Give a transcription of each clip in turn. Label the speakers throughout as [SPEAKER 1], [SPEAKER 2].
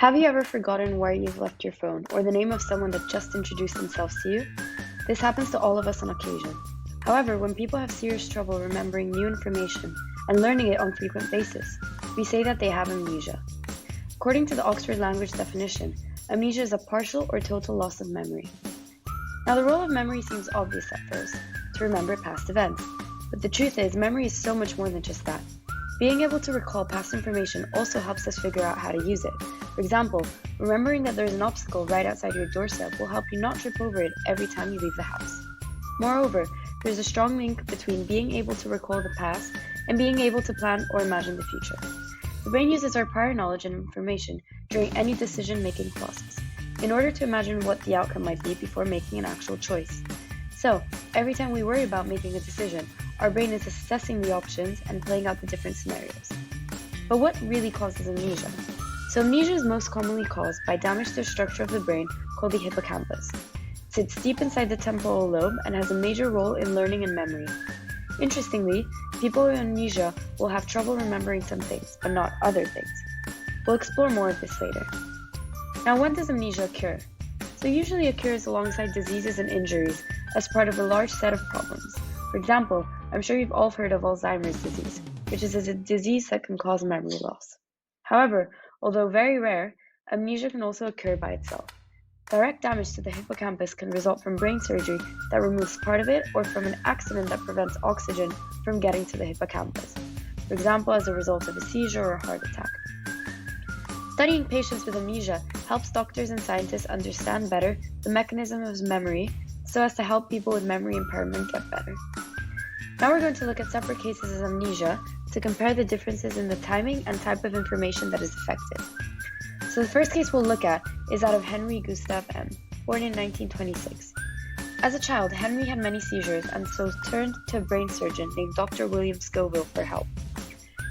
[SPEAKER 1] Have you ever forgotten where you've left your phone or the name of someone that just introduced themselves to you? This happens to all of us on occasion. However, when people have serious trouble remembering new information and learning it on a frequent basis, we say that they have amnesia. According to the Oxford Language definition, amnesia is a partial or total loss of memory. Now, the role of memory seems obvious at first, to remember past events. But the truth is, memory is so much more than just that. Being able to recall past information also helps us figure out how to use it. For example, remembering that there's an obstacle right outside your doorstep will help you not trip over it every time you leave the house. Moreover, there's a strong link between being able to recall the past and being able to plan or imagine the future. The brain uses our prior knowledge and information during any decision-making process in order to imagine what the outcome might be before making an actual choice. So, every time we worry about making a decision, our brain is assessing the options and playing out the different scenarios. But what really causes amnesia? So amnesia is most commonly caused by damage to the structure of the brain called the hippocampus. It sits deep inside the temporal lobe and has a major role in learning and memory. Interestingly, people with amnesia will have trouble remembering some things, but not other things. We'll explore more of this later. Now, when does amnesia occur? So it usually occurs alongside diseases and injuries as part of a large set of problems. For example, I'm sure you've all heard of Alzheimer's disease, which is a disease that can cause memory loss. However, although very rare, amnesia can also occur by itself. Direct damage to the hippocampus can result from brain surgery that removes part of it or from an accident that prevents oxygen from getting to the hippocampus, for example, as a result of a seizure or a heart attack. Studying patients with amnesia helps doctors and scientists understand better the mechanism of memory so as to help people with memory impairment get better. Now we're going to look at separate cases of amnesia to compare the differences in the timing and type of information that is affected. So the first case we'll look at is that of Henry Gustav M., born in 1926. As a child, Henry had many seizures and so turned to a brain surgeon named Dr. William Scoville for help.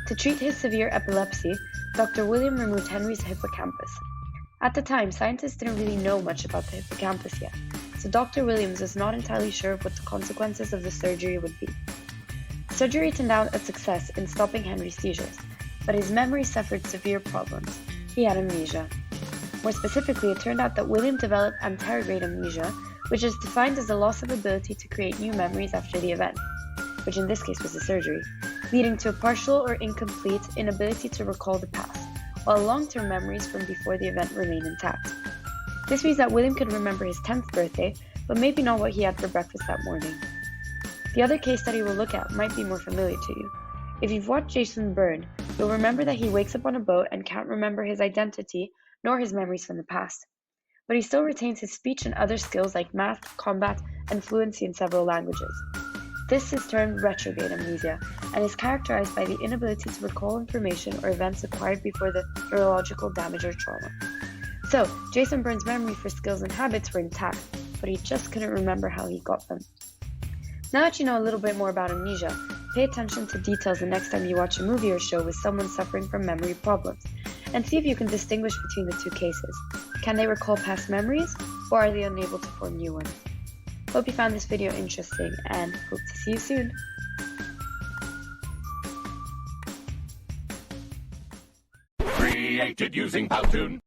[SPEAKER 1] To treat his severe epilepsy, Dr. William removed Henry's hippocampus. At the time, scientists didn't really know much about the hippocampus yet, so Dr. Williams was not entirely sure of what the consequences of the surgery would be. Surgery turned out a success in stopping Henry's seizures, but his memory suffered severe problems. He had amnesia. More specifically, it turned out that William developed anterograde amnesia, which is defined as the loss of ability to create new memories after the event, which in this case was the surgery, leading to a partial or incomplete inability to recall the past, while long-term memories from before the event remain intact. This means that William could remember his 10th birthday, but maybe not what he had for breakfast that morning. The other case study we'll look at might be more familiar to you. If you've watched Jason Bourne, you'll remember that he wakes up on a boat and can't remember his identity nor his memories from the past. But he still retains his speech and other skills like math, combat, and fluency in several languages. This is termed retrograde amnesia and is characterized by the inability to recall information or events acquired before the neurological damage or trauma. So, Jason Bourne's memory for skills and habits were intact, but he just couldn't remember how he got them. Now that you know a little bit more about amnesia, pay attention to details the next time you watch a movie or show with someone suffering from memory problems, and see if you can distinguish between the two cases. Can they recall past memories, or are they unable to form new ones? Hope you found this video interesting, and hope to see you soon!
[SPEAKER 2] Created using Powtoon.